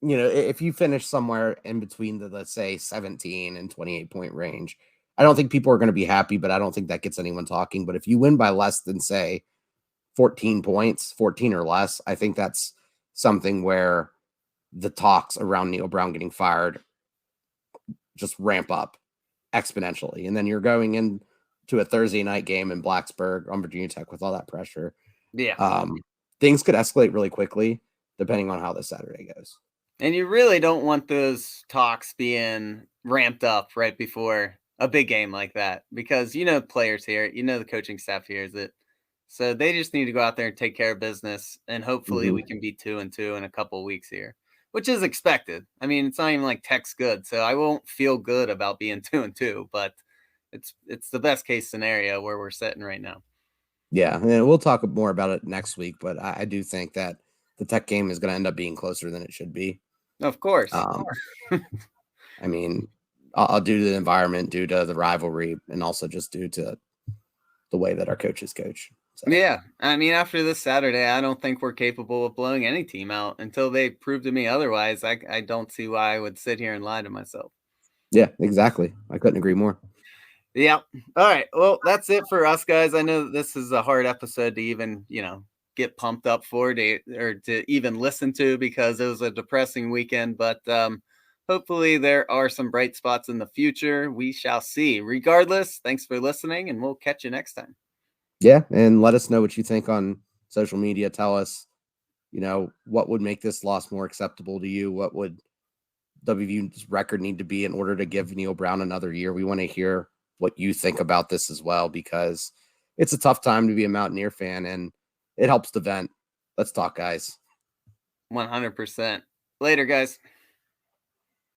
if you finish somewhere in between the, let's say, 17 and 28 point range, I don't think people are going to be happy, but I don't think that gets anyone talking. But if you win by less than, say, 14 points, 14 or less, I think that's something where the talks around Neal Brown getting fired just ramp up exponentially. And then you're going into a Thursday night game in Blacksburg on Virginia Tech with all that pressure. Yeah. Things could escalate really quickly depending on how this Saturday goes. And you really don't want those talks being ramped up right before a big game like that, because players here, the coaching staff hears it. So they just need to go out there and take care of business, and hopefully we can be 2-2 in a couple of weeks here. which is expected. I mean, it's not even like Tech's good, so I won't feel good about being 2-2, but it's the best case scenario where we're sitting right now. Yeah, and we'll talk more about it next week, but I do think that the Tech game is going to end up being closer than it should be. Of course. I mean, due to the environment, due to the rivalry, and also just due to the way that our coaches coach. So. Yeah, I mean, after this Saturday, I don't think we're capable of blowing any team out until they prove to me otherwise. I don't see why I would sit here and lie to myself. Yeah, exactly. I couldn't agree more. Yeah. All right. Well, that's it for us, guys. I know this is a hard episode to even, get pumped up for or to even listen to because it was a depressing weekend. But hopefully there are some bright spots in the future. We shall see. Regardless, thanks for listening, and we'll catch you next time. Yeah, and let us know what you think on social media. Tell us, what would make this loss more acceptable to you? What would WVU's record need to be in order to give Neal Brown another year? We want to hear what you think about this as well, because it's a tough time to be a Mountaineer fan, and it helps to vent. Let's talk, guys. 100%. Later, guys.